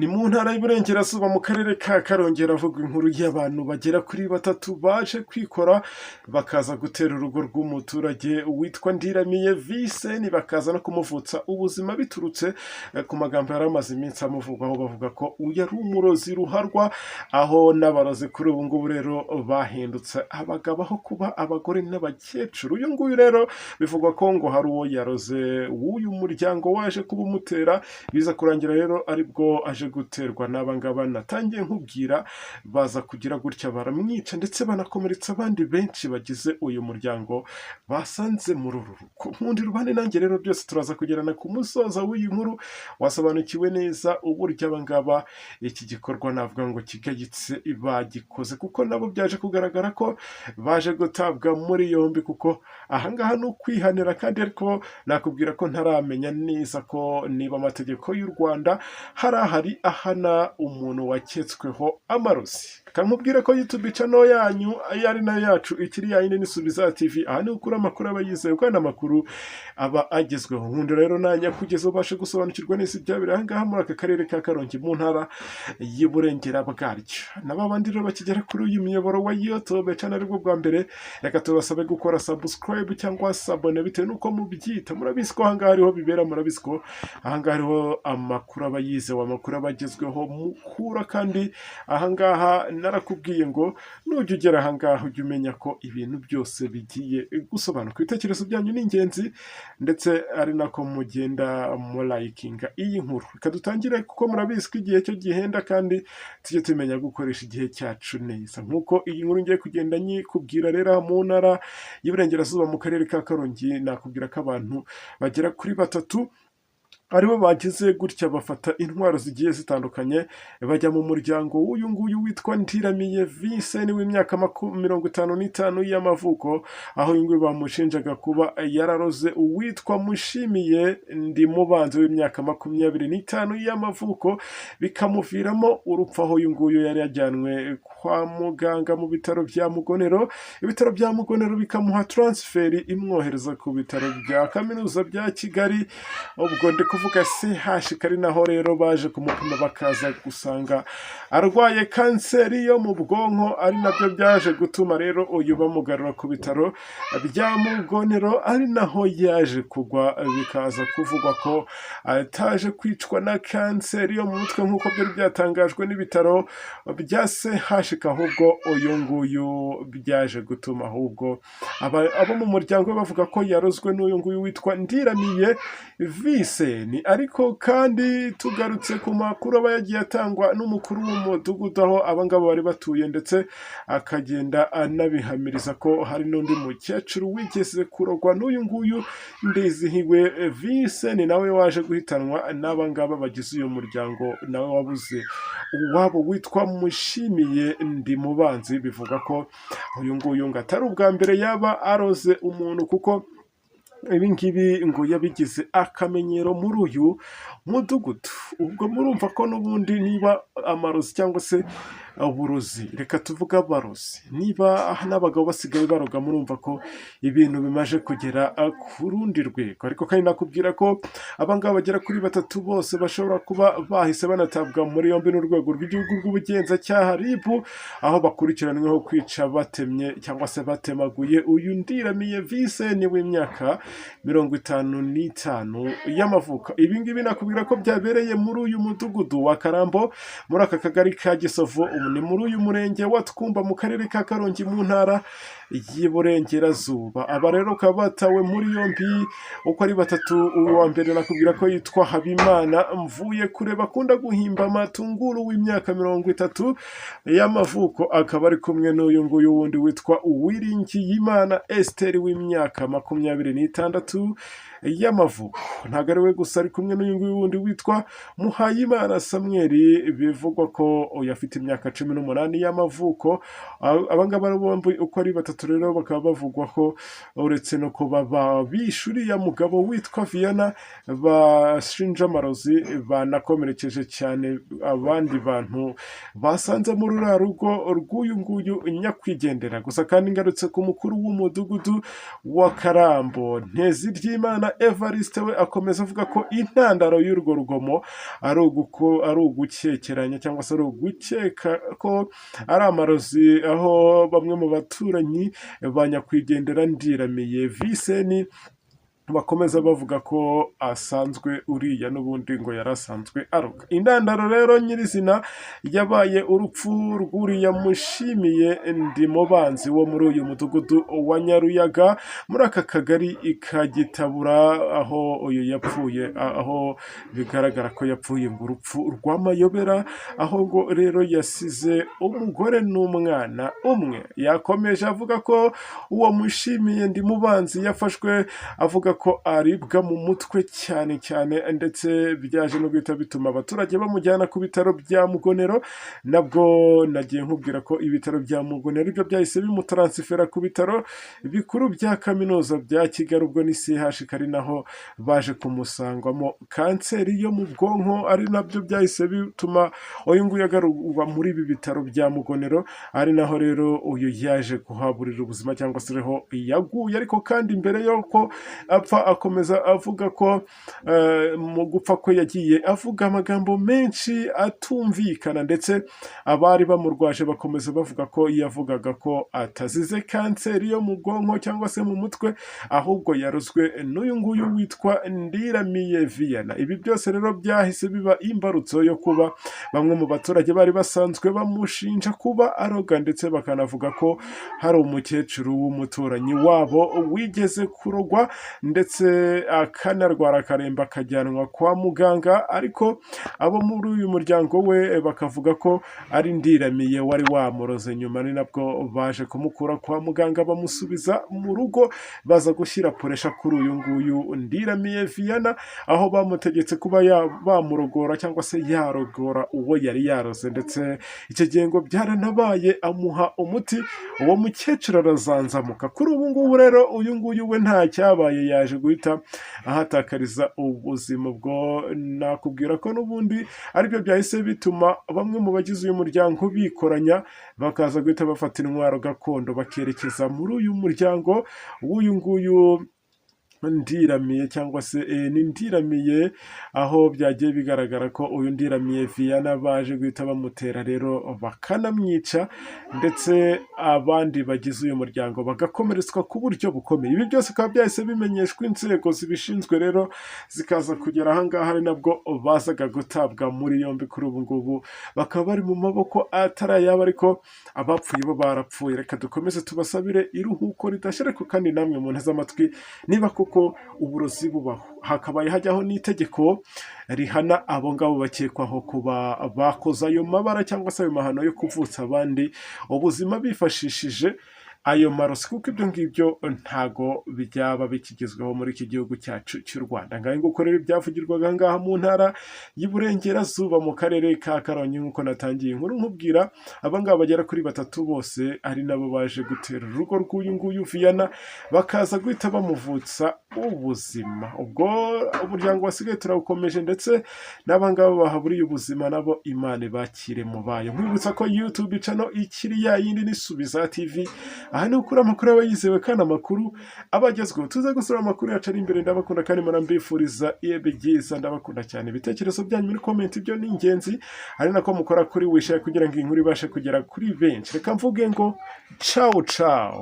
Ni mu ntara y'Iburengerazuba mu karere ka Karongi havugwa inkuru y'abantu bagera kuri batatu baje kwikora bakaza gutera urugo rw'umuturage witwa Ndiramiye Viseni bakaza no kumuvutsa ubuzima biturutse ku magambo yari amaze iminsi amuvugwaho bavuga ko uyu ari umurozi ruharwa, aho n'abarozi kuri ubu ngubu rero bahindutse abagabo aho kuba abagore n'abakecuru. Uyu nguyu rero bivugwa ko ngo hari uwo yaroze w'uyu muryango waje kubumutera, biza kurangira rero aribwo aje guterwa n'abangaba natangiye nkubwira, baza kugira gutya baramwica ndetse banakomeretsa abandi benshi bagize uyu muryango basanze muri uru rugo. Nkundi rubane nanjye rero byose turaza kugerana ku musoza w'iyi nkuru, wasobanukiwe neza uburyo abangaba iki gikorwa navuga ngo kigayitse bagikoze, kuko nabo byaje kugaragara ko baje gutabwa muri yombi, kuko ahangaha ni ukwihanira. Kandi ariko nakubwira ko ntaramenya neza ko niba amategeko y'u Rwanda hari ahana umuntu waketsweho amarozi. Kamubwira ko YouTube channel yanyu ari nayo yacu ikiri yayine nisubiza TV, aha ni ukura amakuru aba yizewe kandi amakuru aba agezweho. Nkundi rero nanya kugeza ubashe gusobanukirwa neza ibyabira ahangaha muri aka karere ka Karongi mu ntara y'Iburengera bwaryo. N'abandi rero bakigera kuri uyu miyoboro wa YouTube channel aribwo bwa mbere, reka tubasabe gukora subscribe cyangwa sabone bitewe nuko mubyita. Murabizi ko ahangaha ariho bibera, murabizi ko ahangaha ariho amakuru aba yizewe, amakuru abagezweho mukura. Kandi ahangaha narakubwiye ngo nujya ugera ahangaha ujye umenya ko ibintu byose bigiye gusobanuka. Ibitekerezo byanyu ni ingenzi, ndetse ari nako mugenda mulayikinga iyi nkuru. Reka dutangire kuko murabizi ko igihe cyo gihenda, kandi tujye tumenya gukoresha igihe cyacu neza. Nk'uko iyi nkuru ngiye kugenda nyikubwira rero mu ntara y'Iburengerazuba mu karere ka Karongi, nakubwira ko abantu bagera kuri batatu aribo bagize gutya bafata intwaro zigiye zitandukanye bajya mu muryango w'uyu nguyu witwa Ndiramiye Viseni w'imyaka 55 y'amavuko, aho uyu nguyu bamushinjaga kuba yararoze uwitwa Mushimiye ndi mubantu w'imyaka 25 y'amavuko, bikamuviramo urupfu, aho uyu nguyu yari yajyanwe kwa muganga mu bitaro bya Mugonero. Ibitaro bya Mugonero bikamuha transferi imwohereza ku bitaro bya kaminuza bya Kigali, ubwo kuvuga CH, ari naho rero baje kumupima bakaza gusanga arwaye kanseri yo mu bwonko, ari nabyo byaje gutuma rero uyu bamugarura ku bitaro bya Mugonero, ari naho yaje kugwa. Bikaza kuvugwa ko ataje kwicwa na kanseri yo mu mutwe nk'uko byari byatangajwe n'ibitaro bya CH, ahubwo uyu nguyu byaje gutuma ahubwo abo mu muryango bavuga ko yarozwe n'uyu nguyu witwa Ndiramiye Viseni. Ariko kandi tugarutse ku makuru aba yagiye atangwa n'umukuru w'umudugudu aho abangaba bari batuye, ndetse akagenda anabihamiriza ko hari n'undi mukecuru wigeze kurogwa n'uyu nguyu Ndizihiwe Viseni, nawe waje guhitanwa n'abangaba bagize uyu muryango, nawe wabuze uwabo witwa Mushimiye ndi mubanzi. Bivuga ko uyu nguyu ngo atari ubwa mbere yaba aroze umuntu, kuko ibi ngibi ngo yabigize akamenyero muri uyu mudugudu. Ubwo murumva ko n'ubundi niba amarozi cyangwa se uburozi, reka tuvuga abarozi, niba n'abagabo basigaye baroga, murumva ko ibintu bimaje kugera ku rundi rwego. Ariko kandi nakubwira ko abangaba bagera kuri batatu bose bashobora kuba bahise banatabwa muri yombi n'urwego rw'igihugu rw'ubugenzacyaha RIB, aho bakurikiranyweho kwica batemye cyangwa se batemaguye uyu Ndiramiye Viseni w'imyaka 55 y'amavuko. Ibi ngibi nakubwira ko byabereye muri uyu mudugudu wa Karambo muri aka kagari ka Gisovu, ni muri uyu murenge wa Twumba mu karere ka Karongi mu ntara y'Iburengerazuba. Aba rero bakaba batawe muri yombi uko ari batatu. Uwa mbere nakubwira ko yitwa Habimana Mvuye kure bakunda guhimba amatunguru w'imyaka 30 y'amavuko, akaba ari kumwe n'uyu nguyu wundi witwa Uwiringiyimana Esther w'imyaka 26 y'amavuko. Ntabwo ari we gusa, ari kumwe n'uyu nguyu wundi witwa Muhayimana Samuel, bivugwa ko yafite imyaka 18 y'amavuko. Abangaba bombi uko ari batatu rero bakaba bavugwa ko uretse no kuba bishuriye mugabo witwa Viana bashinja amarozi, banakomerekeje cyane abandi bantu basanze muri uriya rugo rw'uyu nguyu nyakwigendera. Gusa kandi ngarutse ku mukuru w'umudugudu wa Karambo, Nteziryimana Nyirizina Evariste we akomeza avuga ko intandaro y'urwo rugomo ari ugukekeranya cyangwa se ari ugukeka ko ari amarozi, aho bamwe mu baturanyi ba nyakwigendera Ndiramiye Viseni bakomeza bavuga ko asanzwe uriya n'ubundi ngo yarasanzwe aroga. Intandaro rero nyirizina yabaye urupfu rw'uriya Mushimiye Ndimubanzi wo muri uyu mudugudu wa Nyaruyaga muri aka kagari ka Gitabura, aho uyu yapfuye, aho bigaragara ko yapfuye ngo urupfu rw'amayobera, aho ngo rero yasize umugore n'umwana umwe. Yakomeje avuga ko uwo Mushimiye Ndimubanzi yafashwe avuga ko aribwa mu mutwe cyane cyane, ndetse byaje no guhita bituma abaturage bamujyana ku bitaro bya Mugonero. Nabwo nagiye nkubwira ko ibitaro bya Mugonero ibyo byahise bimutaransifera ku bitaro bikuru bya kaminuza bya Kigali, ubwo ni CHK, ari naho baje kumusangwamo kanseri yo mu bwonko, ari nabyo byahise bituma uyu nguyu agarurwa muri ibi bitaro bya Mugonero, ari naho rero uyu yaje kuhaburira ubuzima cyangwa se reho yaguye. Ariko kandi mbere y'uko apfa akomeza avuga ko mu gupfa kwe yagiye avuga amagambo menshi atumvikana, ndetse abari bamurwaje bakomeza bavuga ko yavugaga ko atazize kanseri yo mu bwonko cyangwa se mu mutwe, ahubwo yarozwe n'uyu nguyu witwa Ndiramiye Viana. Ibi byose rero byahise biba imbarutso yo kuba bamwe mu baturage bari basanzwe bamushinja kuba aroga, ndetse bakanavuga ko hari umukecuru w'umuturanyi wabo wigeze kurogwa ndetse akanarwara akaremba akajyanwa kwa muganga, ariko abo muri uyu muryango we bakavuga ko ari Ndiramiye wari wamuroze. Nyuma ni nabwo baje kumukura kwa muganga bamusubiza mu rugo, baza gushyira puresha kuri uyu nguyu Ndiramiye Viana, aho bamutegetse kuba bamurogora cyangwa se yarogora uwo yari yaroze, ndetse icyo gihe ngo byaranabaye amuha umuti, uwo mukecuru arazanzamuka. Kuri ubu ngubu rero uyu nguyu we nta cyabaye, yaje guhita ahatakariza ubuzima. Ubwo nakubwira ko n'ubundi aribyo byahise bituma bamwe mu bagize uyu muryango bikoranya, bakaza guhita bafata intwaro gakondo bakerekeza muri uyu muryango w'uyu nguyu Ndiramiye cyangwa se ni Ndiramiye, aho byagiye bigaragara ko uyu Ndiramiye Viana baje guhita bamutera rero bakanamwica, ndetse abandi bagize uyu muryango bagakomeretswa ku buryo bukomeye. Ibi byose bikaba byahise bimenyeshwa inzego zibishinzwe, rero zikaza kugera ahangaha, ari nabwo bazaga gutabwa muri yombi. Kuri ubu ngubu bakaba bari mu maboko atarayaba, ariko abapfuye bo barapfuye. Reka dukomeze tubasabire iruhuko ridashira, ariko kandi namwe mu nteze amatwi, niba ko uburozi bubaho, hakabaye hajyaho n'itegeko rihana abo ngabo bakekwaho kuba bakoza ayo mabara cyangwa se ayo mahano yo kuvutsa abandi ubuzima bifashishije ayo marozi, kuko ibyo ngibyo ntago byaba bikigezweho muri iki gihugu cyacu cy'u Rwanda. Ngaho nguko rero byavugirwaga ngaha mu ntara y'Iburengerazuba mu karere ka Karongi, nk'uko natangiye inkuru nkubwira, abangaba bagera kuri batatu bose ari nabo baje gutera urugo rw'uyu nguyu Viana, bakaza guhita bamuvutsa ubuzima. Ubwo umuryango wasigaye turawukomeje, ndetse n'abangaba bahaburiye ubuzima nabo Imana ibakire mu bayo. Nkwibutsa ko YouTube channel ikiri ya yindi ni Subiza TV, aha ni ukuri amakuru aba yizewe kandi amakuru abagezweho. Tuze gusura amakuru yacu ari imbere. Ndabakunda kandi mbifuriza ibe byiza, ndabakunda cyane. Ibitekerezo byanyu muri comment byo ni ingenzi, ari nako mukora kuri wisha kugira ngo inkuru ibashe kugera kuri benshi. Reka mvuge ngo ciao ciao.